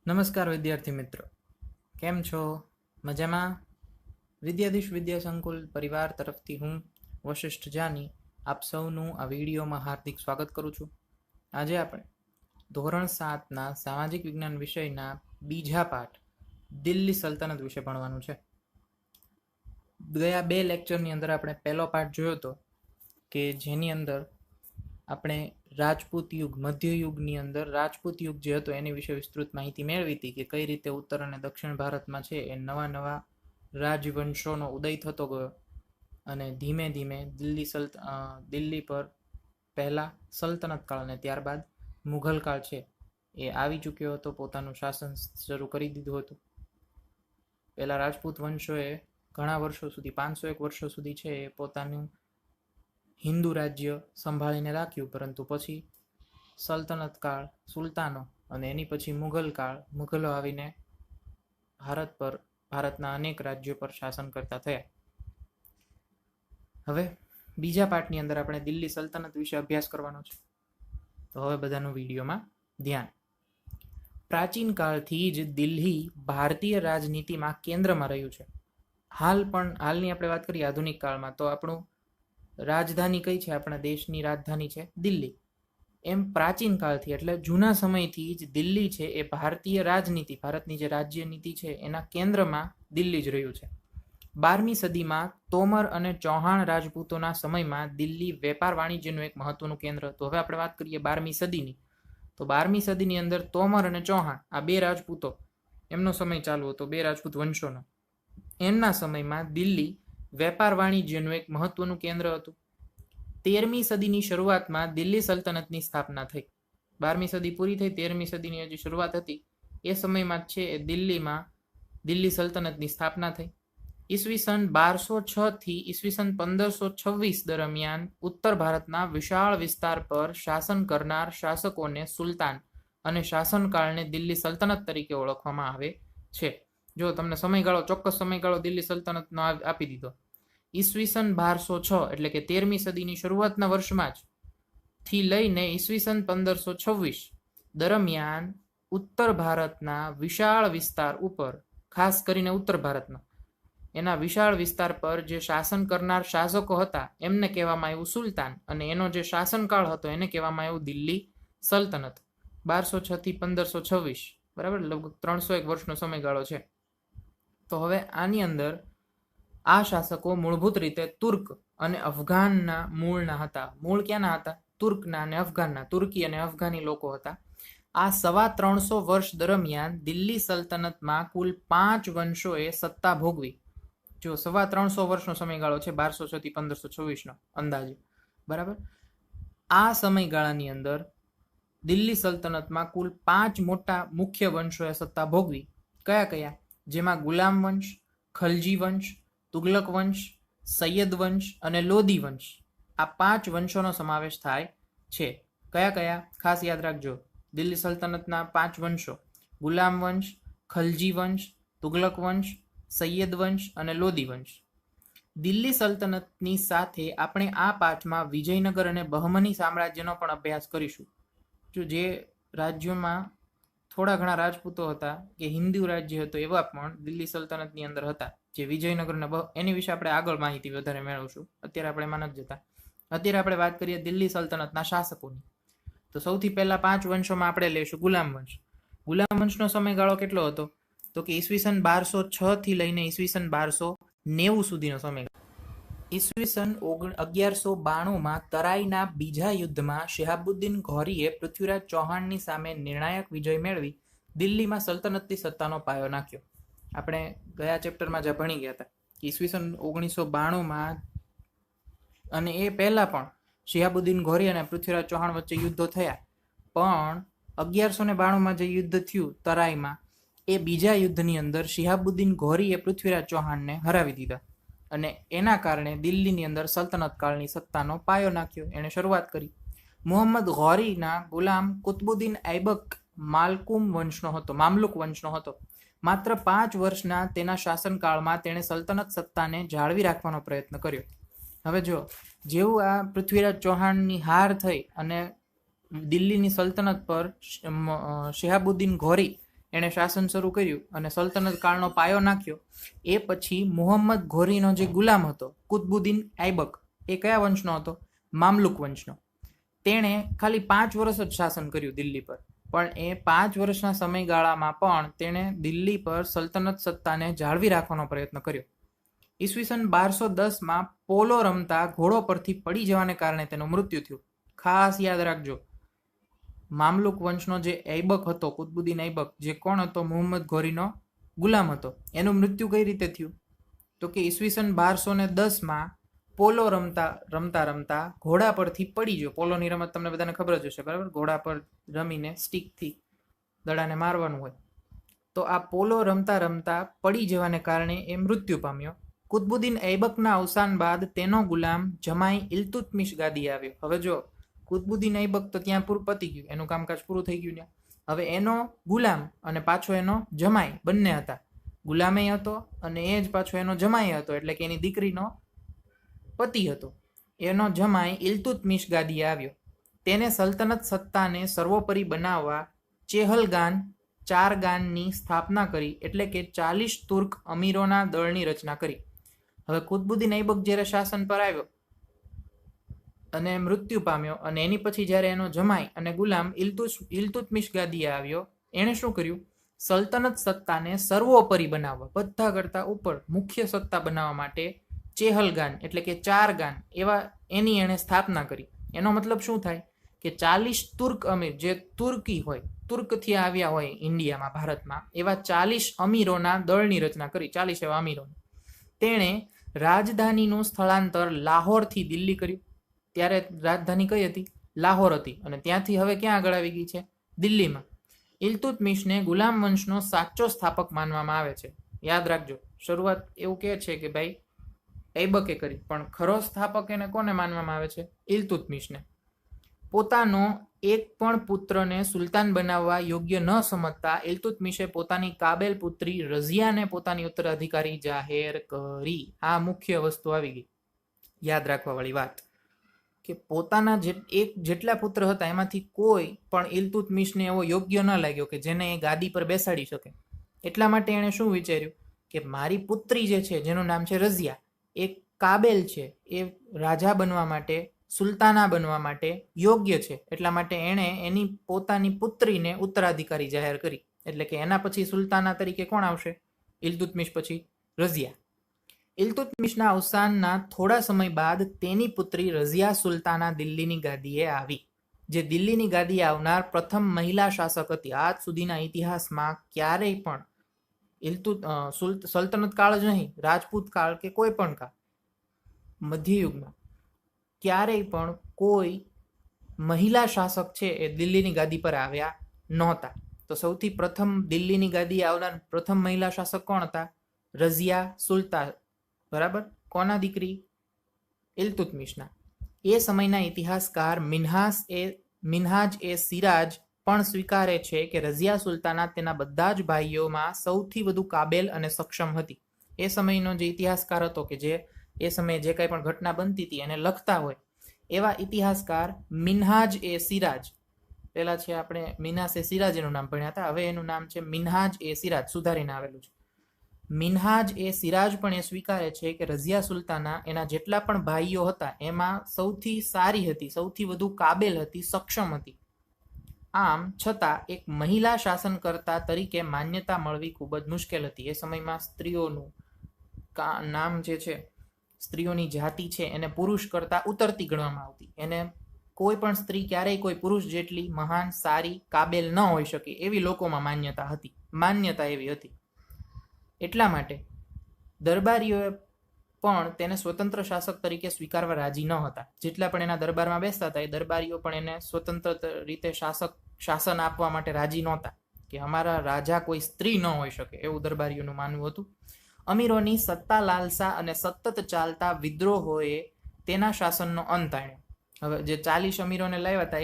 નમસ્કાર વિદ્યાર્થી મિત્રો, કેમ છો? મજામાં? વિદ્યાધીશ વિદ્યા સંકુલ પરિવાર તરફથી હું વશિષ્ઠ જાની આપ સૌનું આ વિડીયોમાં હાર્દિક સ્વાગત કરું છું. આજે આપણે ધોરણ 7ના સામાજિક વિજ્ઞાન વિષયના બીજા પાઠ દિલ્હી સલ્તનત વિશે ભણવાનું છે. ગયા 2 લેક્ચરની અંદર આપણે પહેલો પાઠ જોયો હતો કે જેની અંદર આપણે રાજપૂત યુગ, મધ્યયુગની અંદર રાજપૂત યુગ જે હતો એની વિશે વિસ્તૃત માહિતી મેળવી હતી કે કઈ રીતે ઉત્તર અને દક્ષિણ ભારતમાં છે એ નવા નવા રાજવંશોનો ઉદય થતો ગયો અને ધીમે ધીમે દિલ્હી પર પહેલા સલ્તનત કાળ અને ત્યારબાદ મુઘલ કાળ છે એ આવી ચૂક્યો હતો, પોતાનું શાસન શરૂ કરી દીધું હતું. પહેલા રાજપૂત વંશોએ ઘણા વર્ષો સુધી 501 વર્ષો સુધી છે એ પોતાનું હિન્દુ રાજ્ય સંભાળીને રાખ્યું, પરંતુ પછી સલ્તનત કાળ, સુલતાનો અને એની પછી મુઘલ કાળ, મુઘલો આવીને ભારતના અનેક રાજ્યો પર શાસન કરતા થયા. હવે બીજા પાઠની અંદર આપણે દિલ્હી સલ્તનત વિશે અભ્યાસ કરવાનો છે. તો હવે બધાનું વિડીયોમાં ધ્યાન. પ્રાચીન કાળથી જ દિલ્હી ભારતીય રાજનીતિમાં કેન્દ્રમાં રહ્યું છે. હાલની આપણે વાત કરીએ આધુનિક કાળમાં તો આપણું રાજધાની કઈ છે? આપણા દેશની રાજધાની છે દિલ્હી. એમ પ્રાચીન કાળથી એટલે જૂના સમયથી જ દિલ્હી છે એ ભારતીય રાજનીતિ, ભારતની જે રાજ્ય નીતિ છે એના કેન્દ્રમાં દિલ્હી જ રહ્યું છે. 12મી સદીમાં તોમર અને ચૌહાણ રાજપૂતોના સમયમાં દિલ્હી વેપાર વાણિજ્યનું એક મહત્વનું કેન્દ્ર હતું. હવે આપણે વાત કરીએ 12મી સદીની, તો 12મી સદીની અંદર તોમર અને ચૌહાણ આ 2 રાજપૂતો, એમનો સમય ચાલુ હતો, 2 રાજપૂત વંશોનો. એમના સમયમાં દિલ્હી વેપાર વાણિજ્યનું એક મહત્વનું કેન્દ્ર હતું. 13મી સદીની શરૂઆતમાં દિલ્હી સલ્તનતની સ્થાપના થઈ. 12મી સદી પૂરી થઈ, 13મી સદીની હજી શરૂઆત હતી. એ સમયમાં છે એ દિલ્હી સલ્તનતની સ્થાપના થઈ. ઈસવીસન 1206 થી ઈસવીસન 1526 દરમિયાન ઉત્તર ભારતના વિશાળ વિસ્તાર પર શાસન કરનાર શાસકોને સુલતાન અને શાસનકાળને દિલ્હી સલ્તનત તરીકે ઓળખવામાં આવે છે. જો તમને સમયગાળો, ચોક્કસ સમયગાળો દિલ્હી સલ્તનતનો આપી દીધો. ઈસવીસન 1206 એટલે કે 13મી સદીની શરૂઆતના વર્ષમાં જ થી લઈને ઈસવીસન 1526 દરમિયાન ઉત્તર ભારતના વિશાળ વિસ્તાર ઉપર, ખાસ કરીને ઉત્તર ભારતના એના વિશાળ વિસ્તાર પર જે શાસન કરનાર શાસકો હતા એમને કહેવામાં આવ્યું સુલતાન, અને એનો જે શાસનકાળ હતો એને કહેવામાં આવ્યું દિલ્હી સલ્તનત. 1206 થી 1526, બરાબર, લગભગ 301 વર્ષનો સમયગાળો છે. તો હવે આની અંદર આ શાસકો મૂળભૂત રીતે તુર્ક અને અફઘાનના મૂળના હતા. મૂળ ક્યાંના હતા? તુર્કના અને અફઘાનના, તુર્કી અને અફઘાની લોકો હતા. આ 350 વર્ષ દરમિયાન દિલ્હી સલ્તનતમાં કુલ 5 વંશોએ સત્તા ભોગવી. જો 350 વર્ષનો સમયગાળો છે, 1206 થી 1526 નો અંદાજે, બરાબર. આ સમયગાળાની અંદર દિલ્હી સલ્તનતમાં કુલ 5 મોટા મુખ્ય વંશોએ સત્તા ભોગવી. કયા કયા? જેમાં ગુલામ વંશ, ખલજી વંશ, તુગલક વંશ, સૈયદ વંશ અને લોધી વંશ, આ 5 વંશોનો સમાવેશ થાય છે. કયા કયા? ખાસ યાદ રાખજો, દિલ્હી સલ્તનતના 5 વંશો: ગુલામ વંશ, ખલજી વંશ, તુગલક વંશ, સૈયદ વંશ અને લોધી વંશ. દિલ્હી સલ્તનતની સાથે આપણે આ પાઠમાં વિજયનગર અને બહમની સામ્રાજ્યનો પણ અભ્યાસ કરીશું. જો જે રાજ્યોમાં થોડા ઘણા રાજપૂતો હતા કે હિન્દુ રાજ્ય હતો એવા પણ દિલ્હી સલ્તનતની અંદર હતા, જે વિજયનગર અને એની વિશે આપણે આગળ માહિતી વધારે મેળવશું. અત્યારે આપણે એમાં નથી જતા. અત્યારે આપણે વાત કરીએ દિલ્હી સલ્તનતના શાસકોની. તો સૌથી પહેલા 5 વંશોમાં આપણે લઈશું ગુલામ વંશ. ગુલામ વંશનો સમયગાળો કેટલો હતો? તો કે ઈસવીસન 1206 થી લઈને ઈસવીસન 1290 સુધીનો સમયગાળો. ઈસવીસન 1192માં તરાઈના બીજા યુદ્ધમાં શિહાબુદ્દીન ઘોરીએ પૃથ્વીરાજ ચૌહાણની સામે નિર્ણાયક વિજય મેળવી દિલ્હીમાં સલ્તનતની સત્તાનો પાયો નાખ્યો. આપણે ગયા ચેપ્ટરમાં જ ભણી ગયા હતા કે ઈસવીસન 1992માં અને એ પહેલા પણ શિહાબુદ્દીન ઘોરી અને પૃથ્વીરાજ ચૌહાણ વચ્ચે યુદ્ધો થયા, પણ 1192માં જે યુદ્ધ થયું તરાઈમાં, એ બીજા યુદ્ધની અંદર શિહાબુદ્દીન ઘોરીએ પૃથ્વીરાજ ચૌહાણને હરાવી દીધા અને એના કારણે દિલ્હીની અંદર સલ્તનત કાળની સત્તાનો પાયો નાખ્યો, એને શરૂઆત કરી. મુહમ્મદ ઘોરીના ગુલામ કુતબુદ્દીન ઐબક મામલુક વંશનો હતો. માત્ર 5 વર્ષના તેના શાસનકાળમાં તેણે સલ્તનત સત્તાને જાળવી રાખવાનો પ્રયત્ન કર્યો. હવે જો જેવું આ પૃથ્વીરાજ ચૌહાણની હાર થઈ અને દિલ્હીની સલ્તનત પર શિહાબુદ્દીન ઘોરી એણે શાસન શરૂ કર્યું અને સલ્તનત કાળનો પાયો નાખ્યો, એ પછી મુહમ્મદ ઘોરીનો જે ગુલામ હતો કુતબુદ્દીન ઐબક, એ કયા વંશનો હતો? મામલુક વંશનો. તેણે ખાલી 5 વર્ષ જ શાસન કર્યું દિલ્હી પર, પણ એ 5 વર્ષના સમયગાળામાં પણ તેણે દિલ્હી પર સલ્તનત સત્તાને જાળવી રાખવાનો પ્રયત્ન કર્યો. ઈસવીસન 1210માં પોલો રમતા ઘોડો પરથી પડી જવાને કારણે તેનું મૃત્યુ થયું. ખાસ યાદ રાખજો, મામલુક વંશનો જે ઐબક હતો, કુતબુદ્દીન ઐબક, જે કોણ હતો? મુહમ્મદ ઘોરીનો ગુલામ હતો. એનું મૃત્યુ કઈ રીતે થયું? તો કે ઈસવીસન 1210માં પોલો રમતા ઘોડા પરથી પડી ગયો. પોલોની રમત તમને બધાને ખબર જ હશે, બરાબર? ઘોડા પર રમીને સ્ટીકથી દડાને મારવાનું હોય. તો આ પોલો રમતા પડી જવાને કારણે એ મૃત્યુ પામ્યો. કુતબુદ્દીન ઐબકના અવસાન બાદ તેનો ગુલામ જમાઈ ઇલ્તુત્મિશ ગાદી આવ્યો. હવે જો કુતબુદ્દીન ઐબક તો ત્યાં પતી ગયું, એનું કામકાજ પૂરું થઈ ગયું ત્યાં. હવે એનો ગુલામ અને પાછો એનો જમાઈ બંને હતા. ગુલામે હતો અને એ જ પાછો એનો જમાઈ હતો, એટલે કે એની દીકરીનો પતિ હતો. એનો જમાઈ ઇલ્તુત્મિશ ગાદી આવ્યો. તેને સલ્તનત સત્તાને સર્વોપરી બનાવવા ચેહલગાન ચારગાનની સ્થાપના કરી, એટલે કે 40 તુર્ક અમીરોના દળની રચના કરી. હવે કુતબુદ્દીન ઐબક જ્યારે શાસન પર આવ્યો અને મૃત્યુ પામ્યો, અને એની પછી જ્યારે એનો જમાઈ અને ગુલામ ઇલ્તુત્મિશ ગાદીએ આવ્યો, એણે શું કર્યું? સલ્તનત સત્તાને સર્વોપરી બનાવવા, બધા કરતા ઉપર મુખ્ય સત્તા બનાવવા માટે ચેહલગાન એટલે કે 4 ગાન એની એણે સ્થાપના કરી. એનો મતલબ શું થાય? કે 40 તુર્ક અમીર, જે તુર્કી હોય, તુર્કથી આવ્યા હોય ઇન્ડિયામાં, ભારતમાં, એવા 40 અમીરોના દળની રચના કરી. 40 એવા અમીરો. તેણે રાજધાનીનું સ્થળાંતર લાહોરથી દિલ્હી કર્યું. ત્યારે રાજધાની કઈ હતી? લાહોર હતી. અને ત્યાંથી હવે ક્યાં આગળ આવી ગઈ છે? દિલ્હીમાં. ઇલ્તુત્મિશને ગુલામ વંશનો સાચો સ્થાપક માનવામાં આવે છે. યાદ રાખજો, શરૂઆત એવું કહે છે કે ભાઈ ઐબકે કરી, પણ ખરો સ્થાપક એને કોને માનવામાં આવે છે? ઇલ્તુત્મિશને. પોતાનો એક પણ પુત્રને સુલતાન બનાવવા યોગ્ય ન સમજતા ઇલ્તુત્મિશે પોતાની કાબેલ પુત્રી રઝિયાને પોતાની ઉત્તરાધિકારી જાહેર કરી. આ મુખ્ય વસ્તુ આવી ગઈ, યાદ રાખવા વાળી વાત, કે પોતાના જેટલા પુત્ર હતા એમાંથી કોઈ પણ ઇલ્તુત્મિશને એવો યોગ્ય ન લાગ્યો કે જેને એ ગાદી પર બેસાડી શકે. એટલા માટે એણે શું વિચાર્યું કે મારી પુત્રી જે છે, જેનું નામ છે રઝિયા, એ કાબેલ છે, એ રાજા બનવા માટે, સુલતાના બનવા માટે યોગ્ય છે. એટલા માટે એણે એની પોતાની પુત્રીને ઉત્તરાધિકારી જાહેર કરી. એટલે કે એના પછી સુલતાના તરીકે કોણ આવશે? ઇલ્તુત્મિશ પછી રઝિયા. ઇલ્તુત્મિશના અવસાનના થોડા સમય બાદ તેની પુત્રી રઝિયા સુલતાના દિલ્હીની ગાદીએ આવી, જે દિલ્હીની ગાદીએ આવનાર પ્રથમ મહિલા શાસક હતી. આજ સુધીના ઇતિહાસમાં ક્યારેય પણ સલ્તનત કાળ જ નહીં, રાજપૂત કાળ કે કોઈ પણ કાળ, મધ્યયુગમાં ક્યારેય પણ કોઈ મહિલા શાસક છે એ દિલ્હીની ગાદી પર આવ્યા નહોતા. તો સૌથી પ્રથમ દિલ્હીની ગાદીએ આવનાર પ્રથમ મહિલા શાસક કોણ હતા? રઝિયા સુલતાન, બરાબર? કોના દીકરી? ઇલ્તુત્મિશના. એ સમયના ઇતિહાસકાર મિન્હાજ એ સિરાજ પણ સ્વીકારે છે કે રઝિયા સુલતાના તેના બધા જ ભાઈઓમાં સૌથી વધુ કાબેલ અને સક્ષમ હતી. એ સમયનો જે ઇતિહાસકાર હતો, કે જે એ સમયે જે કંઈ પણ ઘટના બનતી હતી એને લખતા હોય, એવા ઇતિહાસકાર મિન્હાજ એ સિરાજ, પેલા છે આપણે મિન્હાજ એ સિરાજ એનું નામ ભણ્યા હતા, હવે એનું નામ છે મિન્હાજ એ સિરાજ, સુધારીને આવેલું છે. મિન્હાજ એ સિરાજ પણ એ સ્વીકારે છે કે રઝિયા સુલતાના એના જેટલા પણ ભાઈઓ હતા એમાં સૌથી સારી હતી, સૌથી વધુ કાબેલ હતી, સક્ષમ હતી. આમ છતાં એક મહિલા શાસનકર્તા તરીકે માન્યતા મળવી ખૂબ જ મુશ્કેલ હતી. એ સમયમાં સ્ત્રીઓનું નામ જે છે, સ્ત્રીઓની જાતિ છે, એને પુરુષ કરતા ઉતરતી ગણવામાં આવતી. એને કોઈ પણ સ્ત્રી ક્યારેય કોઈ પુરુષ જેટલી મહાન, સારી, કાબેલ ન હોઈ શકે એવી લોકોમાં માન્યતા એવી હતી. એટલા માટે દરબારીઓએ પણ તેને સ્વતંત્ર શાસક તરીકે સ્વીકારવા રાજી ન હતા. જેટલા પણ એના દરબારમાં બેસતા હતા એ દરબારીઓ પણ એને સ્વતંત્ર રીતે શાસન આપવા માટે રાજી નહોતા, કે અમારા રાજા કોઈ સ્ત્રી ન હોઈ શકે, એવું દરબારીઓનું માનવું હતું. અમીરોની સત્તા લાલસા અને સતત ચાલતા વિદ્રોહોએ તેના શાસનનો અંત આણ્યો. હવે જે 40 અમીરોને લાવ્યા હતા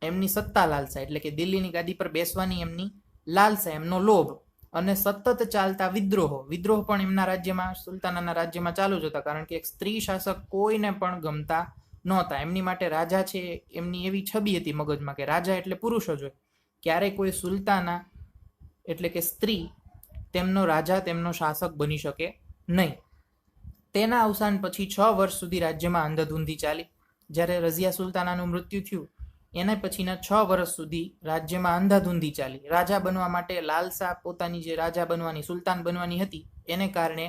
એમની સત્તા લાલસા, એટલે કે દિલ્હીની ગાદી પર બેસવાની એમની લાલસા, એમનો લોભ, અને સતત ચાલતા વિદ્રોહ પણ એમના રાજ્યમાં, સુલતાનાના રાજ્યમાં ચાલુ જ હતા. કારણ કે એક સ્ત્રી શાસક કોઈને પણ ગમતા નહોતા. એમની માટે રાજા છે, એમની એવી છબી હતી મગજમાં કે રાજા એટલે પુરુષ જ હોય. ક્યારેય કોઈ સુલતાના એટલે કે સ્ત્રી તેમનો રાજા તેમનો શાસક બની શકે નહીં. તેના અવસાન પછી 6 વર્ષ સુધી રાજ્યમાં અંધાધૂંધી ચાલી. જ્યારે રઝિયા સુલતાનાનું મૃત્યુ થયું એના પછીના 6 વર્ષ સુધી રાજ્યમાં અંધાધૂંધી ચાલી. રાજા બનવા માટે લાલસા, પોતાની જે રાજા બનવાની, સુલતાન બનવાની હતી એને કારણે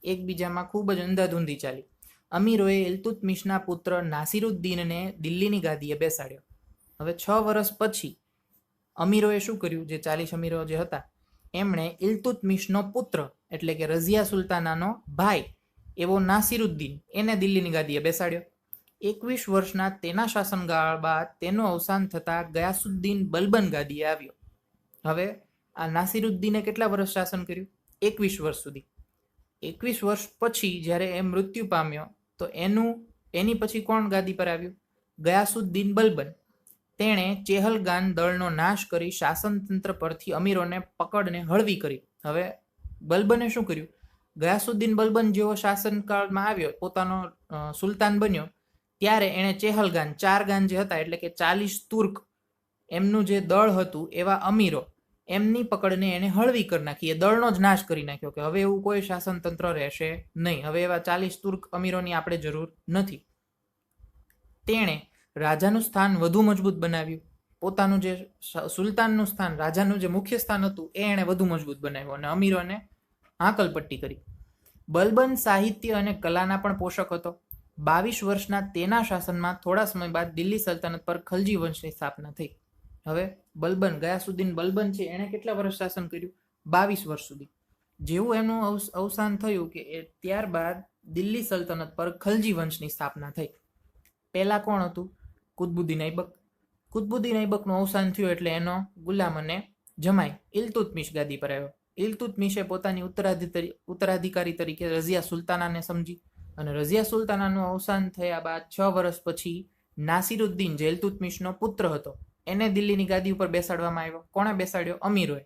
એકબીજામાં ખૂબ જ અંધાધૂંધી ચાલી. અમીરોએ ઇલ્તુત્મિશના પુત્ર નાસિરુદ્દીનને દિલ્હીની ગાદીએ બેસાડ્યો. હવે 6 વર્ષ પછી અમીરોએ શું કર્યું? જે 40 અમીરો જે હતા એમણે ઇલ્તુત્મિશનો પુત્ર એટલે કે રઝિયા સુલતાનાનો ભાઈ એવો નાસિરુદ્દીન એને દિલ્હીની ગાદીએ બેસાડ્યો. 21 વર્ષના તેના શાસનકાળ બાદ તેનું અવસાન થતાં ગયાસુદ્દીન બલબન ગાદીએ આવ્યો. હવે આ નાસિરુદ્દીને કેટલા વર્ષ શાસન કર્યું? 21 વર્ષ સુધી. 21 વર્ષ પછી જ્યારે એ મૃત્યુ પામ્યો તો એની પછી કોણ ગાદી પર આવ્યું? ગયાસુદ્દીન બલબન. તેણે ચેહલગાન દળનો નાશ કરી શાસનતંત્ર પરથી અમીરોને પકડને હળવી કરી. હવે બલબને શું કર્યું? ગયાસુદ્દીન બલબન જેવો શાસનકાળમાં આવ્યો, પોતાનો સુલતાન બન્યો, ત્યારે એણે ચેહલગાન 4 ગાન જે હતા એટલે કે 40 તુર્ક એમનું જે દળ હતું એવા અમીરો એમની પકડને એને હળવી કરી નાખી. એ દળનો જ નાશ કરી નાખ્યો કે હવે એવું કોઈ શાસનતંત્ર રહેશે નહીં. હવે એવા 40 તુર્ક અમીરોની આપણે જરૂર નથી. તેણે રાજાનું સ્થાન વધુ મજબૂત બનાવ્યું. પોતાનું જે સુલતાનનું સ્થાન, રાજાનું જે મુખ્ય સ્થાન હતું એ એણે વધુ મજબૂત બનાવ્યું અને અમીરોને હાકલપટ્ટી કરી. બલબન સાહિત્ય અને કલાના પણ પોષક હતો. 22 વર્ષના તેના શાસનમાં થોડા સમય બાદ દિલ્હી સલ્તનત પર ખલજી વંશની સ્થાપના થઈ. હવે બલબન, ગયાસુદ્દીન બલબન છે એણે કેટલા વર્ષ શાસન કર્યું? 22 વર્ષ સુધી. જેવું એમનું અવસાન થયું કે ત્યારબાદ દિલ્હી સલ્તનત પર ખલજી વંશની સ્થાપના થઈ. પહેલા કોણ હતું? કુતબુદ્દીન ઐબક. કુતબુદ્દીન ઐબકનું અવસાન થયું એટલે એનો ગુલામ અને જમાઈ ઇલ્તુત્મિશ ગાદી પર આવ્યો. ઇલ્તુત્મિશે પોતાની ઉત્તરાધિકારી તરીકે રઝિયા સુલતાનાને સમજી અને રઝિયા સુલતાનાનું અવસાન થયા બાદ 6 વર્ષ પછી નાસિરુદ્દીન જે ઇલ્તુત્મિશનો પુત્ર હતો એને દિલ્હીની ગાદી ઉપર બેસાડવામાં આવ્યો. કોણે બેસાડ્યો? અમીરોએ.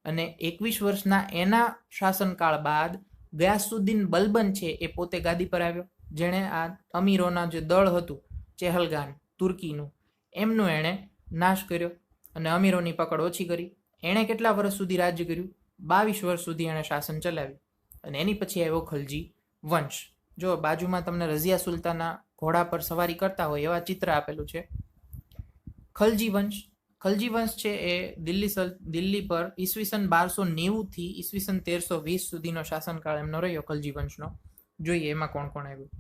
અને 21 વર્ષના એના શાસનકાળ બાદ ગયાસુદ્દીન બલબન છે એ પોતે ગાદી પર આવ્યો, જેણે આ અમીરોના જે દળ હતું ચેહલગાન તુર્કીનું એમનું એણે નાશ કર્યો અને અમીરોની પકડ ઓછી કરી. એણે કેટલા વર્ષ સુધી રાજ્ય કર્યું? 22 વર્ષ સુધી એણે શાસન ચલાવ્યું અને એની પછી આવ્યો ખલજી વંશ. જો બાજુમાં તમને રઝિયા સુલતાના ઘોડા પર સવારી કરતા હોય એવા ચિત્ર આપેલું છે. ખલજી વંશ. ખલજી વંશ છે એ દિલ્હી પર ઈસવીસન 1290 થી ઈસવીસન 1320 સુધીનો શાસનકાળ એમનો રહ્યો ખલજી વંશનો. જોઈએ એમાં કોણ કોણ આવ્યું.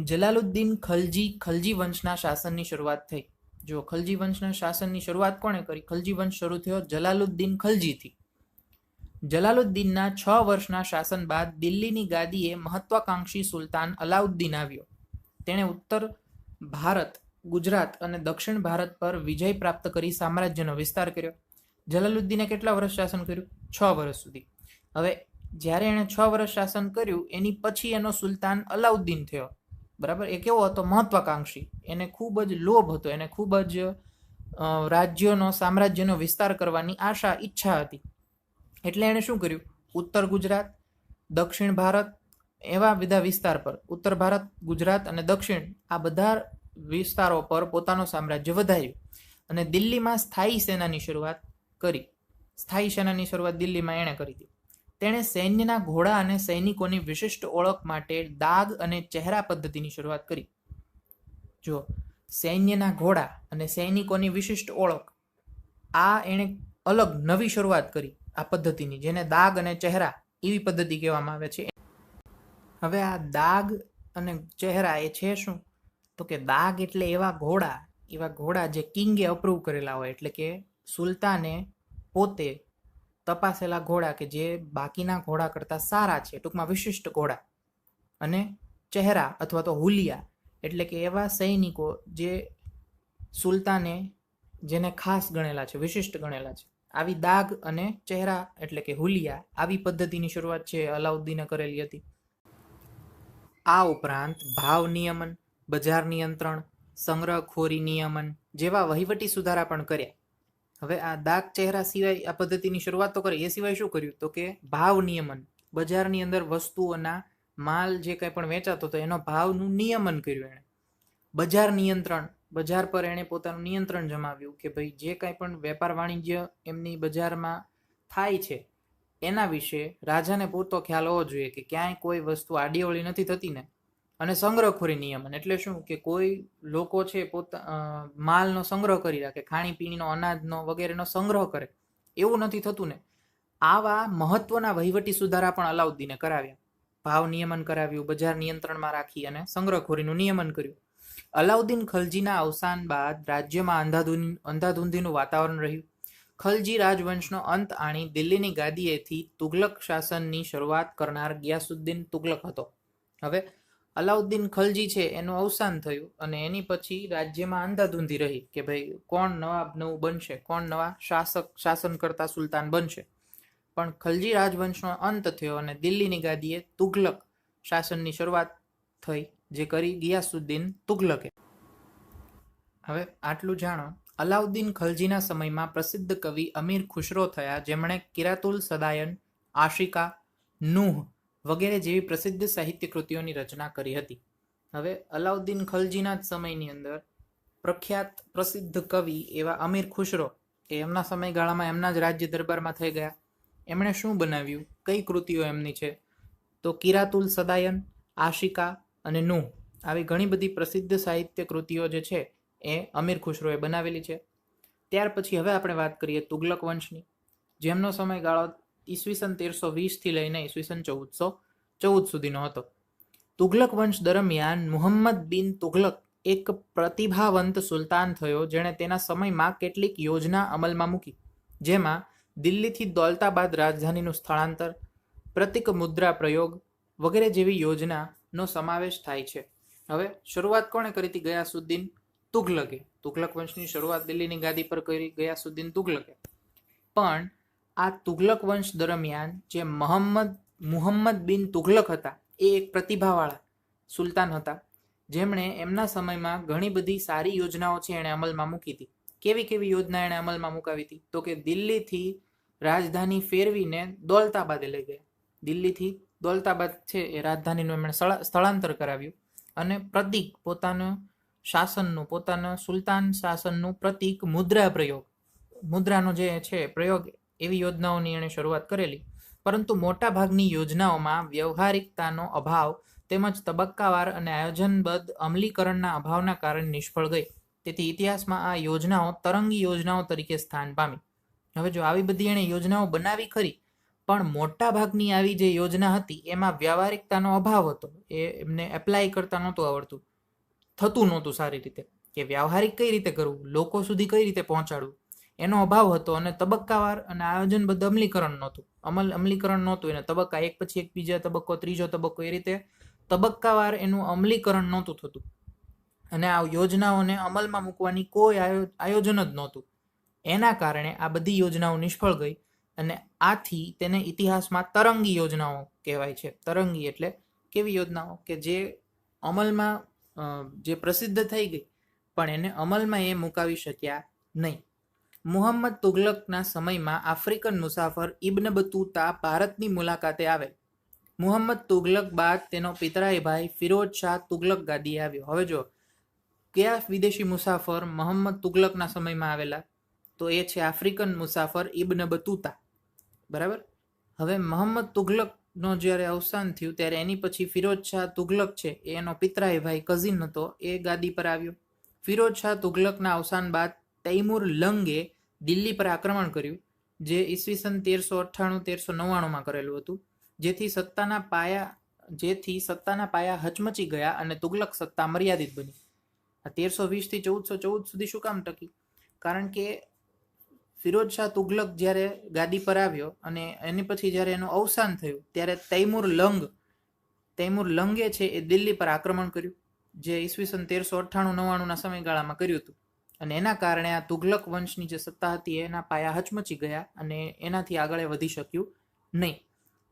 જલાલુદ્દીન ખલજી. ખલજી વંશના શાસનની શરૂઆત થઈ. જો ખલજી વંશના શાસનની શરૂઆત કોણે કરી? ખલજી વંશ શરૂ થયો જલાલુદ્દીન ખલજીથી. જલાલુદ્દીનના 6 વર્ષના શાસન બાદ દિલ્હીની ગાદીએ મહત્વાકાંક્ષી સુલતાન અલાઉદ્દીન આવ્યો. તેણે ઉત્તર ભારત, ગુજરાત અને દક્ષિણ ભારત પર વિજય પ્રાપ્ત કરી સામ્રાજ્યનો વિસ્તાર કર્યો. જલાલુદ્દીને કેટલા વર્ષ શાસન કર્યું? 6 વર્ષ સુધી. હવે જ્યારે એણે 6 વર્ષ શાસન કર્યું એની પછી એનો સુલતાન અલાઉદ્દીન થયો. બરાબર. એ કેવો હતો? મહત્વાકાંક્ષી. એને ખૂબ જ લોભ હતો, એને ખૂબ જ સામ્રાજ્યનો વિસ્તાર કરવાની ઈચ્છા હતી. એટલે એણે શું કર્યું? ઉત્તર ગુજરાત, દક્ષિણ ભારત એવા બધા વિસ્તાર પર, ઉત્તર ભારત, ગુજરાત અને દક્ષિણ આ બધા વિસ્તારો પર પોતાનું સામ્રાજ્ય વધાર્યું અને દિલ્હીમાં સ્થાયી સેનાની શરૂઆત કરી. સ્થાયી સેનાની શરૂઆત દિલ્હીમાં એણે કરી હતી. તેણે સૈન્યના ઘોડા અને સૈનિકોની વિશિષ્ટ ઓળખ માટે દાગ અને ચહેરા પદ્ધતિની શરૂઆત કરી. જો સૈન્યના ઘોડા અને સૈનિકોની વિશિષ્ટ ઓળખ, આ એણે અલગ નવી શરૂઆત કરી આ પદ્ધતિની, જેને દાગ અને ચહેરા એવી પદ્ધતિ કહેવામાં આવે છે. હવે આ દાગ અને ચહેરા એ છે શું? તો કે દાગ એટલે એવા ઘોડા જે કિંગે અપ્રૂવ કરેલા હોય, એટલે કે સુલતાને પોતે તપાસેલા ઘોડા કે જે બાકીના ઘોડા કરતાં સારા છે, ટૂંકમાં વિશિષ્ટ ઘોડા. અને ચહેરા અથવા તો હુલિયા એટલે કે એવા સૈનિકો જે સુલતાને જેને ખાસ ગણેલા છે, વિશિષ્ટ ગણેલા છે. આવી દાગ અને ચહેરા એટલે કે હુલિયા આવી પદ્ધતિની શરૂઆત છે અલાઉદ્દીને કરેલી હતી. આ ઉપરાંત ભાવ નિયમન, બજાર નિયંત્રણ, સંગ્રહખોરી નિયમન જેવા વહીવટી સુધારા પણ કર્યા. હવે આ દાગ ચહેરા સિવાય આ પદ્ધતિની શરૂઆત તો કરી, એ સિવાય શું કર્યું? તો કે ભાવ નિયમન, બજારની અંદર વસ્તુઓના માલ જે કંઈ પણ વેચાતો હતો એનો ભાવનું નિયમન કર્યું એણે. બજાર નિયંત્રણ, બજાર પર એણે પોતાનું નિયંત્રણ જમાવ્યું કે ભાઈ જે કાંઈ પણ વેપાર વાણિજ્ય એમની બજારમાં થાય છે એના વિશે રાજાને પૂરતો ખ્યાલ હોવો જોઈએ કે ક્યાંય કોઈ વસ્તુ આડીઅવળી નથી થતી ને. અને સંગ્રહખોરી નિયમન એટલે શું કે કોઈ લોકો છે માલનો સંગ્રહ કરી રાખે, ખાણીપીણીનો, અનાજનો વગેરેનો સંગ્રહ કરે, એવું નથી થતું ને. આવા મહત્વના વહીવટી સુધારા પણ અલાઉદ્દીને કરાવ્યા. ભાવ નિયમન કરાવ્યું, બજાર નિયંત્રણમાં રાખી અને સંગ્રહખોરીનું નિયમન કર્યું. અલાઉદ્દીન ખલજીના અવસાન બાદ રાજ્યમાં અંધાધૂંધીનું વાતાવરણ રહ્યું. ખલજી રાજવંશનો અંત આણી દિલ્હીની ગાદીએથી તુગલક શાસનની શરૂઆત કરનાર ગિયાસુદ્દીન તુગલક હતો. હવે અલાઉદ્દીન ખલજી છે એનું અવસાન થયું અને એની પછી રાજ્યમાં અંધાધૂંધી રહી કે ભાઈ કોણ નવાબ નવું બનશે, કોણ નવા શાસન કરતા સુલતાન બનશે. પણ ખલજી રાજવંશનો અંત થયો અને દિલ્હીની ગાદીએ તુગલક શાસનની શરૂઆત થઈ, જે કરી ગિયાસુદ્દીન તુગલકે. હવે આટલું જાણો. અલાઉદ્દીન ખલજીના સમયમાં પ્રસિદ્ધ કવિ અમીર ખુશરો થયા, જેમણે કિરાતુલ સદાયન, આશિકા, નૂહ વગેરે જેવી પ્રસિદ્ધ સાહિત્ય કૃતિઓની રચના કરી હતી. હવે અલાઉદ્દીન ખલજીના જ સમયની અંદર પ્રખ્યાત પ્રસિદ્ધ કવિ એવા અમીર ખુશરો એ એમના સમયગાળામાં એમના જ રાજ્ય દરબારમાં થઈ ગયા. એમણે શું બનાવ્યું, કઈ કૃતિઓ એમની છે, તો કિરાતુલ સદાયન, આશિકા અને નૂહ આવી ઘણી બધી પ્રસિદ્ધ સાહિત્ય કૃતિઓ જે છે એ અમીર ખુશરોએ બનાવેલી છે. ત્યાર પછી હવે આપણે વાત કરીએ તુગલક વંશની, જેમનો સમયગાળો ઈસવીસન 1320 લઈને ઈસવીસન 1414 સુધીનો હતો. તુગલક વંશ દરમિયાન મુહમ્મદ બિન તુગલક એક પ્રતિભાવંત સુલતાન થયો, જેણે તેના સમયમાં કેટલીક યોજના અમલમાં મૂકી, જેમાં દિલ્હીથી દૌલતાબાદ રાજધાનીનું સ્થળાંતર, પ્રતિક મુદ્રા પ્રયોગ વગેરે જેવી યોજનાનો સમાવેશ થાય છે. હવે શરૂઆત કોણે કરી હતી? ગયાસુદ્દીન તુગલકે. તુગલક વંશની શરૂઆત દિલ્હીની ગાદી પર કરી ગયાસુદ્દીન તુગલકે. પણ આ તુગલક વંશ દરમિયાન જે મુહમ્મદ બિન તુગલક હતા એ એક પ્રતિભાવાળા સુલતાન હતા, જેમણે એમના સમયમાં ઘણી બધી સારી યોજનાઓ છે એણે અમલમાં મૂકી હતી. કેવી કેવી યોજના એણે અમલમાં મુકાવી હતી? તો કે દિલ્હીથી રાજધાની ફેરવીને દૌલતાબાદે લઈ ગયા. દિલ્હીથી દૌલતાબાદ છે એ રાજધાનીનું એમણે સ્થળાંતર કરાવ્યું અને પ્રતીક પોતાનું શાસનનું, પોતાના સુલતાન શાસનનું પ્રતીક મુદ્રા પ્રયોગ, મુદ્રાનો જે છે પ્રયોગ, એવી યોજનાઓની એણે શરૂઆત કરેલી. પરંતુ મોટા ભાગની યોજનાઓમાં વ્યવહારિકતાનો અભાવ તેમજ તબક્કાવાર અને આયોજનબદ્ધ અમલીકરણના અભાવના કારણે નિષ્ફળ ગઈ. તેથી ઇતિહાસમાં આ યોજનાઓ તરંગી યોજનાઓ તરીકે સ્થાન પામી. હવે જો આવી બધી એણે યોજનાઓ બનાવી ખરી, પણ મોટા ભાગની આવી જે યોજના હતી એમાં વ્યવહારિકતાનો અભાવ હતો. એ એમને એપ્લાય કરતા નહોતું આવડતું, થતું નહોતું સારી રીતે, કે વ્યવહારિક કઈ રીતે કરવું, લોકો સુધી કઈ રીતે પહોંચાડવું, એનો અભાવ હતો. અને તબક્કાવાર અને આયોજનબદ્ધ અમલીકરણ નહોતું. એને તબક્કા એક પછી એક, બીજો તબક્કો, ત્રીજો તબક્કો, એ રીતે તબક્કાવાર એનું અમલીકરણ નહોતું થતું. અને આ યોજનાઓને અમલમાં મૂકવાની કોઈ આયોજન જ નહોતું. એના કારણે આ બધી યોજનાઓ નિષ્ફળ ગઈ અને આથી તેને ઇતિહાસમાં તરંગી યોજનાઓ કહેવાય છે. તરંગી એટલે કેવી યોજનાઓ કે જે અમલમાં જે પ્રસિદ્ધ થઈ ગઈ પણ એને અમલમાં એ મુકાવી શક્યા નહીં. મુહમ્મદ તુગલકના સમયમાં આફ્રિકન મુસાફર ઇબ્ન બતુતા ભારતની મુલાકાતે આવે. મુહમ્મદ તુગલક બાદ તેનો પિતરાઈ ભાઈ ફિરોજ શાહ તુગલક ગાદીએ આવ્યો. હવે જો કયા વિદેશી મુસાફર મુહમ્મદ તુગલકના સમયમાં આવેલા? તો એ છે આફ્રિકન મુસાફર ઇબ્ન બતુતા. બરાબર. હવે મુહમ્મદ તુગલકનો જ્યારે અવસાન થયું ત્યારે એની પછી ફિરોજ શાહ તુગલક છે એનો પિતરાઈ ભાઈ, કઝિન હતો, એ ગાદી પર આવ્યો. ફિરોજ શાહ તુગલકના અવસાન બાદ તૈમુર લંગે દિલ્હી પર આક્રમણ કર્યું, જે ઈસવીસન 1398-1399 કરેલું હતું, જેથી સત્તાના પાયા હચમચી ગયા અને તુગલક સત્તા મર્યાદિત બની. આ 1320 થી 1414 સુધી શું કામ ટકી? કારણ કે ફિરોજ શાહ તુગલક જ્યારે ગાદી પર આવ્યો અને એની પછી જ્યારે એનું અવસાન થયું ત્યારે તૈમુર લંગે છે એ દિલ્હી પર આક્રમણ કર્યું, જે ઈસવીસન 1398-99 સમયગાળામાં કર્યું હતું. અને એના કારણે આ તુગલક વંશની જે સત્તા હતી એના પાયા હચમચી ગયા અને એનાથી આગળ વધી શક્યું નહીં.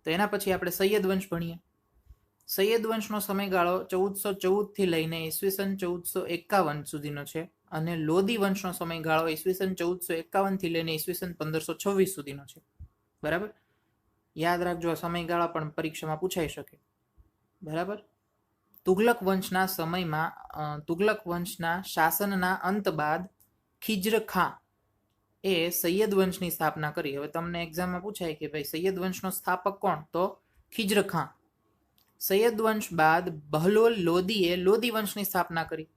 તો એના પછી આપણે સૈયદ વંશ ભણીએ. સૈયદ વંશનો સમયગાળો 1414 લઈને ઈસવીસન 1451 સુધીનો છે અને લોદી વંશનો સમયગાળો ઈસવીસન 1451 લઈને ઈસવીસન 1526 સુધીનો છે. બરાબર, યાદ રાખજો, આ સમયગાળા પણ પરીક્ષામાં પૂછાઈ શકે. બરાબર. તુગલક વંશના સમયમાં તુગલક વંશના શાસનના અંત બાદ ખિજ્ર ખાં એ સૈયદ વંશની સ્થાપના કરી. હવે તમને એક્ઝામમાં પૂછાય કે ભાઈ સૈયદ વંશનો સ્થાપક કોણ? તો ખિજ્ર ખાં. સૈયદ વંશ બાદ બહલોલ લોદીએ લોદી વંશની સ્થાપના કરી.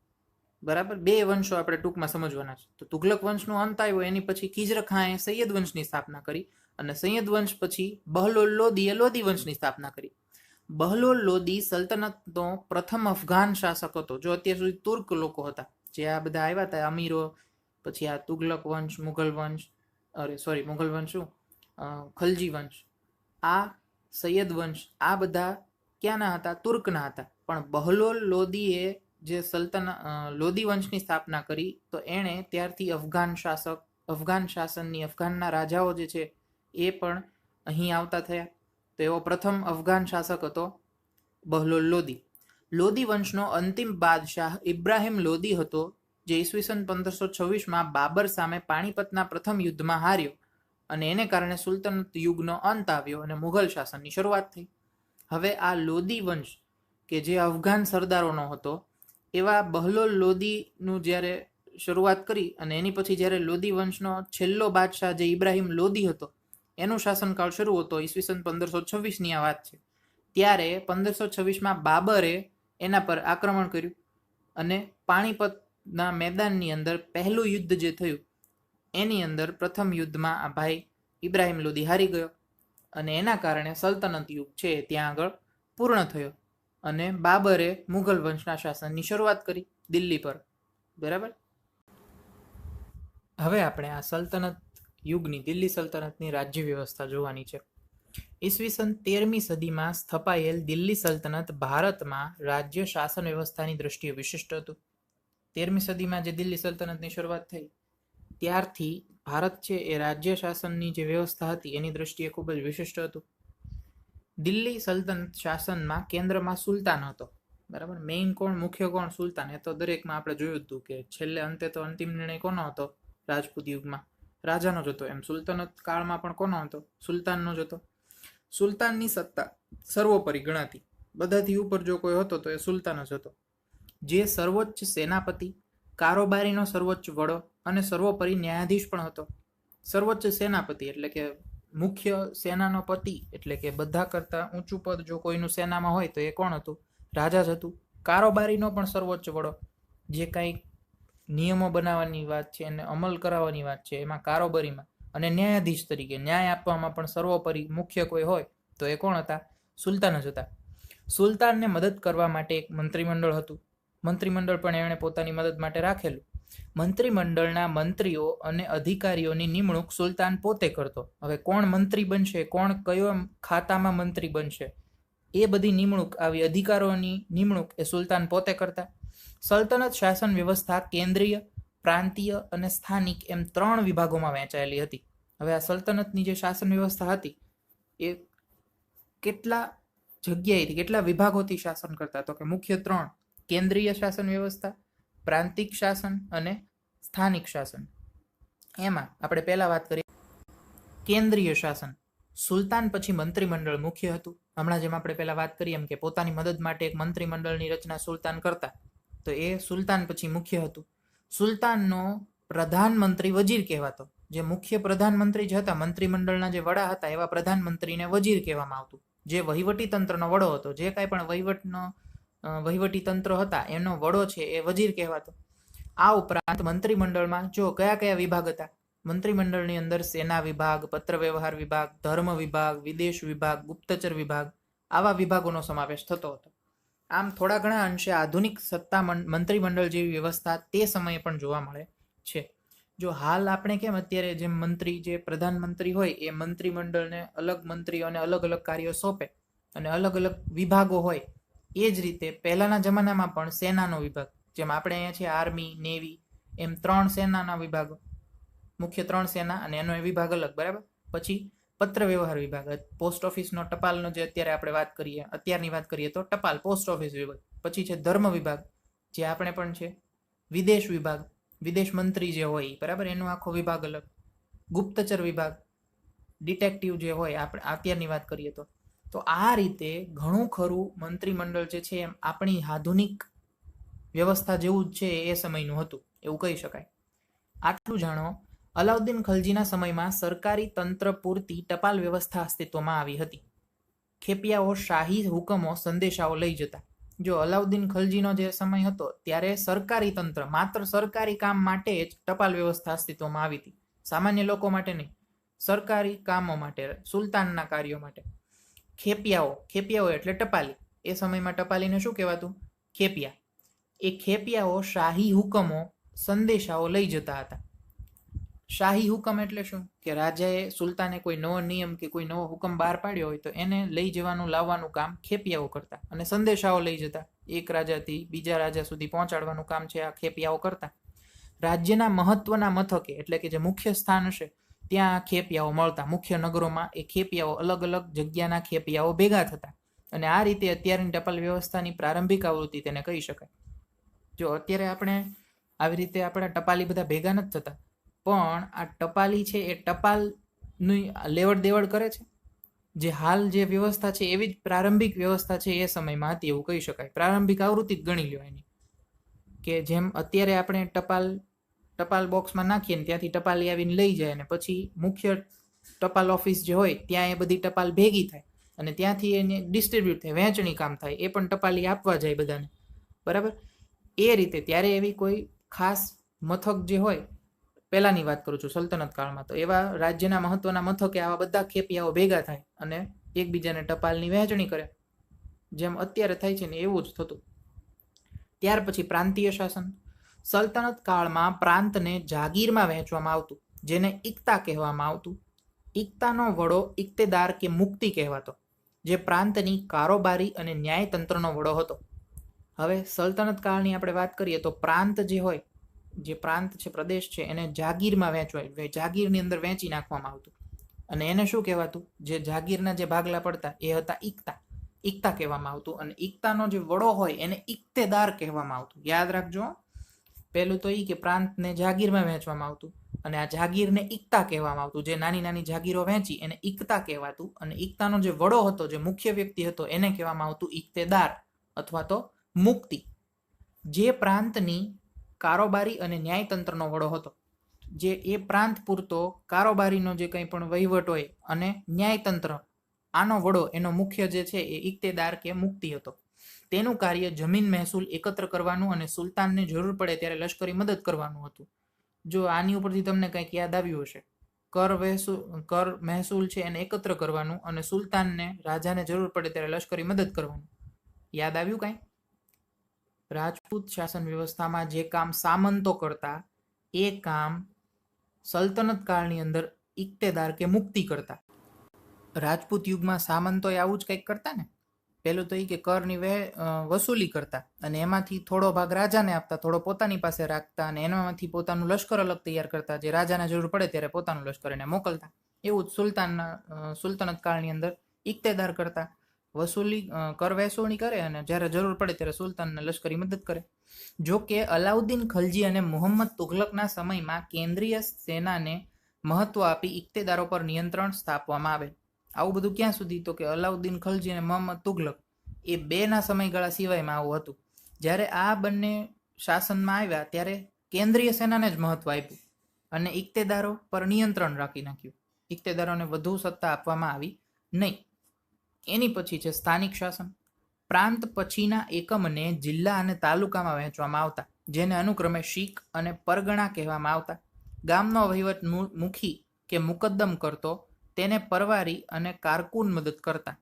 બરાબર, બે વંશો આપણે ટૂંકમાં સમજવાના છે. તો તુગલક વંશનો અંત આવ્યો, એની પછી ખિજ્ર ખાંએ સૈયદ વંશની સ્થાપના કરી અને સૈયદ વંશ પછી બહલોલ લોદીએ લોદી વંશની સ્થાપના કરી. બહલોલ લોદી સલ્તનતનો પ્રથમ અફઘાન શાસક હતો. જો અત્યાર સુધી તુર્ક લોકો હતા, જે આ બધા આવ્યા હતા અમીરો, પછી આ તુગલક વંશ, મુઘલ વંશ, મુઘલ વંશ શું, ખલજી વંશ, આ સૈયદ વંશ, આ બધા ક્યાંના હતા? તુર્કના હતા. પણ બહલોલ લોદીએ જે લોદી વંશની સ્થાપના કરી, તો એણે ત્યારથી અફઘાન શાસનની, અફઘાનના રાજાઓ જે છે એ પણ અહીં આવતા થયા. તો એવો પ્રથમ અફઘાન શાસક હતો બહલોલ લોદી. લોદી વંશનો અંતિમ બાદશાહ ઇબ્રાહિમ લોદી હતો, જે ઈસવીસન 1526માં બાબર સામે પાણીપતના પ્રથમ યુદ્ધમાં હાર્યો અને એને કારણે સુલતનત યુગનો અંત આવ્યો અને મુઘલ શાસનની શરૂઆત થઈ. હવે આ લોદી વંશ કે જે અફઘાન સરદારોનો હતો, એવા બહલોલ લોદીનું જ્યારે શરૂઆત કરી અને એની પછી જ્યારે લોદી વંશનો છેલ્લો બાદશાહ જે ઇબ્રાહિમ લોદી હતો એનું શાસનકાળ શરૂ હતો, ઈસવીસન 1526ની આ વાત છે. ત્યારે 1526માં બાબરે એના પર આક્રમણ કર્યું અને પાણીપતના મેદાનની અંદર પહેલું યુદ્ધ જે થયું એની અંદર પ્રથમ યુદ્ધમાં આ ભાઈ ઇબ્રાહિમ લોદી હારી ગયો અને એના કારણે સલ્તનત યુગ છે ત્યાં આગળ પૂર્ણ થયો અને બાબરે મુઘલ વંશના શાસનની શરૂઆત કરી દિલ્હી પર. બરાબર, હવે આપણે આ સલ્તનત યુગની, દિલ્હી સલ્તનતની રાજ્ય વ્યવસ્થા જોવાની છે. ઈસવીસન 13મી સદીમાં સ્થપાયેલ દિલ્હી સલ્તનત ભારતમાં રાજ્ય શાસન વ્યવસ્થાની દ્રષ્ટિએ વિશિષ્ટ હતું. 13મી સદીમાં જે દિલ્હી સલ્તનતની શરૂઆત થઈ ત્યારથી ભારત છે એ રાજ્ય શાસનની જે વ્યવસ્થા હતી એની દ્રષ્ટિએ ખૂબ જ વિશિષ્ટ હતું. દિલ્હી સલ્તનત શાસનમાં કેન્દ્રમાં સુલતાન હતો. બરાબર, મેઇન કોણ, મુખ્ય કોણ? સુલતાન. એ તો દરેકમાં આપણે જોયું હતું કે છેલ્લે અંતે તો અંતિમ નિર્ણય કોનો હતો? રાજપૂત યુગમાં રાજાનો જ હતો. એમ સુલતાનત કાળમાં પણ કોનો હતો? સુલતાનનો જ હતો. સુલતાનની સત્તા સર્વોપરી ગણાતી. બધાથી ઉપર જો કોઈ હતો તો એ સુલતાન જ હતો, જે સર્વોચ્ચ સેનાપતિ, કારોબારીનો સર્વોચ્ચ વડો અને સર્વોપરી ન્યાયાધીશ પણ હતો. સર્વોચ્ચ સેનાપતિ એટલે કે મુખ્ય સેનાનો પતિ, એટલે કે બધા કરતા ઊંચું પદ જો કોઈનું સેનામાં હોય તો એ કોણ હતું? રાજા જ હતું. કારોબારીનો પણ સર્વોચ્ચ વડો, જે કાંઈ નિયમો બનાવવાની વાત છે એને અમલ કરાવવાની વાત છે એમાં કારોબારીમાં, અને ન્યાયાધીશ તરીકે ન્યાય આપવામાં પણ સર્વોપરી મુખ્ય કોઈ હોય તો એ કોણ હતા? સુલતાન જ હતા. સુલતાનને મદદ કરવા માટે એક મંત્રીમંડળ હતું. મંત્રીમંડળ પણ એમણે પોતાની મદદ માટે રાખેલું. મંત્રીમંડળના મંત્રીઓ અને અધિકારીઓની નિમણૂક સુલતાન પોતે કરતો. હવે કોણ મંત્રી બનશે, કોણ કયો ખાતામાં મંત્રી બનશે, એ બધી નિમણૂક, આવી અધિકારોની નિમણૂક એ સુલતાન પોતે કરતા. સલ્તનત શાસન વ્યવસ્થા કેન્દ્રીય, પ્રાંતીય અને સ્થાનિક એમ 3 વિભાગોમાં વહેંચાયેલી હતી. હવે આ સલ્તનતની જે શાસન વ્યવસ્થા હતી એ કેટલા જગ્યાએથી, કેટલા વિભાગોથી શાસન કરતા? તો કે મુખ્ય 3: કેન્દ્રીય શાસન વ્યવસ્થા, પ્રાંતિક શાસન અને સ્થાનિક શાસન. એમાં આપણે પહેલા વાત કરીએ કેન્દ્રીય શાસન. સુલતાન પછી મંત્રીમંડળ મુખ્ય હતું. હમણાં જેમ આપણે પહેલા વાત કરી એમ કે પોતાની મદદ માટે એક મંત્રીમંડળની રચના સુલતાન કરતા, તો એ સુલતાન પછી મુખ્ય હતું. સુલતાનનો પ્રધાનમંત્રી વજીર કહેવાતો. જે મુખ્ય પ્રધાનમંત્રી જે હતા, મંત્રીમંડળના જે વડા હતા, એવા પ્રધાનમંત્રીને વજીર કહેવામાં આવતું. જે વહીવટી તંત્રનો વડો હતો, જે કાંઈ પણ વહીવટી તંત્ર હતા એનો વડો છે એ વજીર કહેવાતો. આ ઉપરાંત મંત્રીમંડળમાં જો કયા કયા વિભાગ હતા? મંત્રીમંડળની અંદર સેના વિભાગ, પત્ર વ્યવહાર વિભાગ, ધર્મ વિભાગ, વિદેશ વિભાગ, ગુપ્તચર વિભાગ, આવા વિભાગોનો સમાવેશ થતો હતો. આમ થોડા ઘણા અંશે આધુનિક સત્તા મંત્રીમંડળ જેવી વ્યવસ્થા તે સમયે પણ જોવા મળે છે. જો હાલ આપણે કેમ અત્યારે જેમ મંત્રી, જે પ્રધાનમંત્રી હોય એ મંત્રીમંડળને અલગ મંત્રીઓને અલગ અલગ કાર્યો સોંપે અને અલગ અલગ વિભાગો હોય, એ જ રીતે પહેલાના જમાનામાં પણ સેનાનો વિભાગ, જેમ આપણે અહીંયા છે આર્મી, નેવી, એમ 3 સેનાના વિભાગો, મુખ્ય 3 સેના અને એનો વિભાગ અલગ. બરાબર, પછી પત્ર વ્યવહાર વિભાગ, પોસ્ટ ઓફિસનો, ટપાલનો, જે અત્યારે આપણે વાત કરીએ, અત્યારની વાત કરીએ તો ટપાલ, પોસ્ટ ઓફિસ વિભાગ. પછી છે ધર્મ વિભાગ, જે આપણે પણ છે. વિદેશ વિભાગ, વિદેશ મંત્રી જે હોય, બરાબર, એનો આખો વિભાગ અલગ. ગુપ્તચર વિભાગ, ડિટેક્ટિવ જે હોય, આપણે અત્યારની વાત કરીએ તો આ રીતે ઘણું ખરું મંત્રીમંડળ જે છે એમ આપણી આધુનિક વ્યવસ્થા જેવું જ છે એ સમયનું હતું એવું કહી શકાય. આટલું જાણો. અલાઉદ્દીન ખલજીના સમયમાં સરકારી તંત્ર પૂરતી ટપાલ વ્યવસ્થા અસ્તિત્વમાં આવી હતી. ખેપિયાઓ શાહી હુકમો સંદેશાઓ લઈ જતા. જો અલાઉદ્દીન ખલજીનો જે સમય હતો ત્યારે સરકારી તંત્ર, માત્ર સરકારી કામ માટે જ ટપાલ વ્યવસ્થા અસ્તિત્વમાં આવી હતી, સામાન્ય લોકો માટે નહીં, સરકારી કામો માટે, સુલતાનના કાર્યો માટે. ખેપિયાઓ એટલે ટપાલી. એ સમયમાં ટપાલીને શું કહેવાતું? ખેપિયા. એ ખેપિયાઓ શાહી હુકમો સંદેશાઓ લઈ જતા હતા. શાહી હુકમ એટલે શું? કે રાજાએ, સુલતાને કોઈ નવો નિયમ કે કોઈ નવો હુકમ બહાર પાડ્યો હોય તો એને લઈ જવાનું, લાવવાનું કામ ખેપિયાઓ કરતા, અને સંદેશાઓ લઈ જતા, એક રાજાથી બીજા રાજા સુધી પહોંચાડવાનું કામ છે આ ખેપિયાઓ કરતા. રાજ્યના મહત્વના મથકે એટલે કે જે મુખ્ય સ્થાન હશે ત્યાં ખેપિયાઓ મળતા. મુખ્ય નગરોમાં એ ખેપિયાઓ, અલગ અલગ જગ્યાના ખેપિયાઓ ભેગા થતા, અને આ રીતે અત્યારની ટપાલ વ્યવસ્થાની પ્રારંભિક આવૃત્તિ તેને કહી શકાય. જો અત્યારે આપણે આવી રીતે આપણા ટપાલી બધા ભેગા નથી થતા, પણ આ ટપાલી છે એ ટપાલની લેવડ દેવડ કરે છે. જે હાલ જે વ્યવસ્થા છે એવી જ પ્રારંભિક વ્યવસ્થા છે એ સમયમાં હતી એવું કહી શકાય. પ્રારંભિક આવૃત્તિ જ ગણી લો એની, કે જેમ અત્યારે આપણે ટપાલ બોક્સમાં નાખીએ ને ત્યાંથી ટપાલી આવીને લઈ જાય, અને પછી મુખ્ય ટપાલ ઓફિસ જે હોય ત્યાં એ બધી ટપાલ ભેગી થાય અને ત્યાંથી એને ડિસ્ટ્રીબ્યુટ થાય, વહેંચણી કામ થાય, એ પણ ટપાલી આપવા જાય બધાને, બરાબર. એ રીતે ત્યારે એવી કોઈ ખાસ મથક જે હોય, પહેલાની વાત કરું છું સલ્તનત કાળમાં, તો એવા રાજ્યના મહત્વના મથકે આવા બધા ખેપિયાઓ ભેગા થાય અને એકબીજાને ટપાલની વહેંચણી કરે, જેમ અત્યારે થાય છે ને એવું જ થતું. ત્યાર પછી પ્રાંતીય શાસન. સલ્તનત કાળમાં પ્રાંતને જાગીરમાં વહેંચવામાં આવતું, જેને ઇક્તા કહેવામાં આવતું. ઇક્તાનો વડો ઇક્તેદાર કે મુક્તિ કહેવાતો, જે પ્રાંતની કારોબારી અને ન્યાયતંત્રનો વડો હતો. હવે સલ્તનત કાળની આપણે વાત કરીએ તો પ્રાંત જે હોય, જે પ્રાંત છે, પ્રદેશ છે, એને જાગીરમાં વહેંચવાય, જાગીરની અંદર વહેંચી નાખવામાં આવતું, અને એને શું કહેવાતું? જે જાગીરના જે ભાગલા પડતા એ હતા ઇક્તા કહેવામાં આવતું. અને ઇક્તાનો જે વડો હોય એને ઇક્તેદાર કહેવામાં આવતું. યાદ રાખજો, પહેલું તો એ કે પ્રાંતને જાગીરમાં વહેંચવામાં આવતું, અને આ જાગીરને ઇક્તા કહેવામાં આવતું. જે નાની નાની જાગીરો વહેંચી એને ઇક્તા કહેવાતું, અને ઇક્તાનો જે વડો હતો, જે મુખ્ય વ્યક્તિ હતો, એને કહેવામાં આવતું ઇક્તેદાર અથવા તો મુક્તિ. જે પ્રાંતની કારોબારી અને ન્યાયતંત્રનો વડો હતો, જે એ પ્રાંત પૂરતો કારોબારીનો જે કંઈ પણ વહીવટ હોય અને ન્યાયતંત્ર, આનો વડો, એનો મુખ્ય જે છે એ ઇક્તેદાર કે મુક્તિ હતો. તેનું કાર્ય જમીન મહેસૂલ એકત્ર કરવાનું અને સુલતાનને જરૂર પડે ત્યારે લશ્કરી મદદ કરવાનું હતું. જો આની ઉપરથી તમને કંઈક યાદ આવ્યું હશે, કર મહેસૂલ છે એને એકત્ર કરવાનું અને સુલતાનને, રાજાને જરૂર પડે ત્યારે લશ્કરી મદદ કરવાનું. યાદ આવ્યું કાંઈ? રાજપૂત શાસન વ્યવસ્થામાં જે કામ સામંતો કરતા એ કામ સલ્તનત કાળની અંદર ઇક્તેદાર કે મુક્તિ કરતા. રાજપૂત યુગમાં સામંતો આવું જ કંઈક કરતા ને. પહેલું તો એ કે કરની વસૂલી કરતા, અને એમાંથી થોડો ભાગ રાજાને આપતા, થોડો પોતાની પાસે રાખતા, અને એનામાંથી પોતાનું લશ્કર અલગ તૈયાર કરતા, જે રાજાને જરૂર પડે ત્યારે પોતાનું લશ્કર એને મોકલતા. એવું જ સુલતનત કાળની અંદર ઇક્તેદાર કરતા, કર વસૂલી કરે અને જ્યારે જરૂર પડે ત્યારે સુલતાનને લશ્કરી મદદ કરે. જો કે અલાઉદ્દીન ખલજી અને મુહમ્મદ તુઘલકના સમયમાં કેન્દ્રીય સેનાને મહત્વ આપી ઇક્તેદારો પર નિયંત્રણ સ્થાપવામાં આવે. આવું બધું ક્યાં સુધી? તો કે અલાઉદ્દીન ખલજી અને મોહમ્મદ તુઘલક એ બેના સમયગાળા સિવાયમાં આવું હતું. જ્યારે આ બંને શાસનમાં આવ્યા ત્યારે કેન્દ્રીય સેનાને જ મહત્વ આપ્યું અને ઇક્તેદારો પર નિયંત્રણ રાખી નાખ્યું. ઇક્તેદારોને વધુ સત્તા આપવામાં આવી નહીં. એની પછી છે સ્થાનિક શાસન. પ્રાંત પછીના એકમને જિલ્લા અને તાલુકામાં વહેંચવામાં આવતા, જેને અનુક્રમે શીખ અને પરગણા કહેવામાં આવતા. ગામનો વહીવટ મુખી કે મુકદ્દમ કરતો, તેને પરવારી અને કારકુન મદદ કરતા.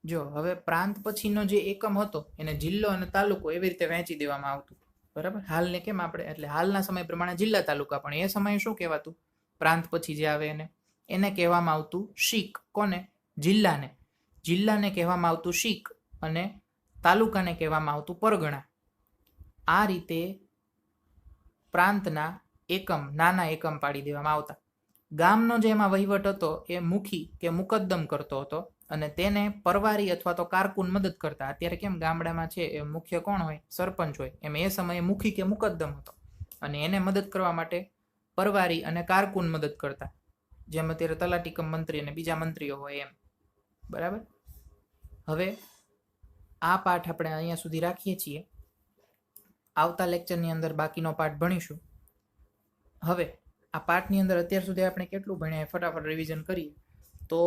જો હવે પ્રાંત પછીનો જે એકમ હતો એને જિલ્લો અને તાલુકો એવી રીતે વહેંચી દેવામાં આવતું, બરાબર. હાલને કેમ આપણે, એટલે હાલના સમય પ્રમાણે જિલ્લા તાલુકા, પણ એ સમયે શું કહેવાતું? પ્રાંત પછી જે આવે એને કહેવામાં આવતું શીખ. કોને? જિલ્લાને. જિલ્લાને કહેવામાં આવતું શીખ અને તાલુકાને કહેવામાં આવતું પરગણા. આ રીતે પ્રાંતના એકમ, નાના એકમ પાડી દેવામાં આવતા. ગામનો જે એમાં વહીવટ હતો એ મુખી કે મુકદ્દમ કરતો હતો, અને તેને પરવારી અથવા તો કારકુન મદદ કરતા. અત્યારે કેમ ગામડામાં છે એ મુખ્ય કોણ હોય? સરપંચ હોય. એમ એ સમયે મુખી કે મુકદ્દમ હતો, અને એને મદદ કરવા માટે પરવારી અને કારકુન મદદ કરતા, જેમ અત્યારે તલાટી કમ મંત્રી અને બીજા મંત્રીઓ હોય એમ, બરાબર. હવે આ પાઠ આપણે અહીંયા સુધી રાખીએ છીએ. આવતા લેક્ચરની અંદર બાકીનો પાઠ ભણીશું. હવે આ પાઠની અંદર અત્યાર સુધી આપણે કેટલું ભણ્યા ફટાફટ રિવિઝન કરીએ તો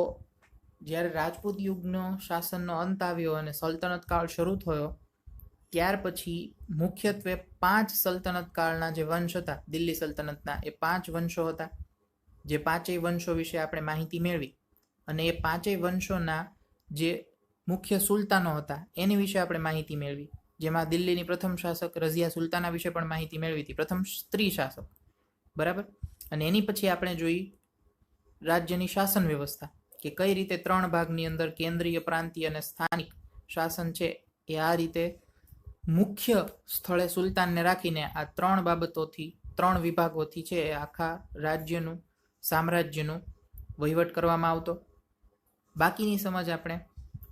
જ્યારે રાજપૂત યુગનો શાસનનો અંત આવ્યો અને સલ્તનત કાળ શરૂ થયો ત્યાર પછી મુખ્યત્વે 5 સલ્તનત કાળના જે વંશ હતા દિલ્હી સલ્તનતના એ 5 વંશો હતા. જે 5 વંશો વિશે આપણે માહિતી મેળવી અને એ 5 વંશોના જે મુખ્ય સુલતાનો હતા એની વિશે આપણે માહિતી મેળવી. જેમાં દિલ્હીની પ્રથમ શાસક રઝિયા સુલતાના વિશે પણ માહિતી મેળવી હતી, પ્રથમ સ્ત્રી શાસક, બરાબર. અને એની પછી આપણે જોઈ રાજ્યની શાસન વ્યવસ્થા કે કઈ રીતે 3 ભાગની અંદર કેન્દ્રીય, પ્રાંતીય અને સ્થાનિક શાસન છે એ આ રીતે મુખ્ય સ્થળે સુલતાનને રાખીને આ 3 બાબતોથી 3 વિભાગોથી છે એ આખા રાજ્યનું, સામ્રાજ્યનું વહીવટ કરવામાં આવતો. બાકીની સમજ આપણે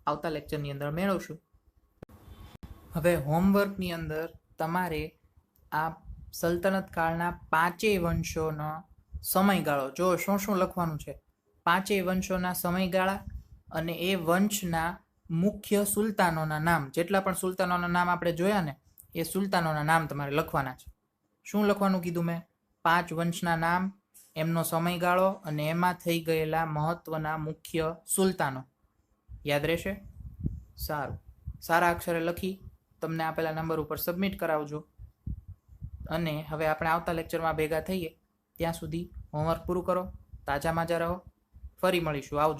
આવતા લેક્ચરની અંદર મેળવશું. હવે હોમવર્કની અંદર તમારે આ સલ્તનત કાળના 5 વંશોનો સમયગાળો જો શું લખવાનું છે, 5 વંશોના સમયગાળા અને એ વંશના મુખ્ય સુલતાનોના નામ, જેટલા પણ સુલતાનોના નામ આપણે જોયા ને એ સુલતાનોના નામ તમારે લખવાના છે. શું લખવાનું કીધું મેં? 5 વંશના નામ, એમનો સમયગાળો અને એમાં થઈ ગયેલા મહત્વના મુખ્ય સુલતાનો. યાદ રહેશે? સારું, સારા અક્ષરે લખી તમને આપેલા નંબર ઉપર સબમિટ કરાવજો. અને હવે આપણે આવતા લેક્ચરમાં ભેગા થઈએ. ત્યાં સુધી હોમવર્ક પૂરું કરો, તાજા માજા રહો. ફરી મળીશું. આવજો.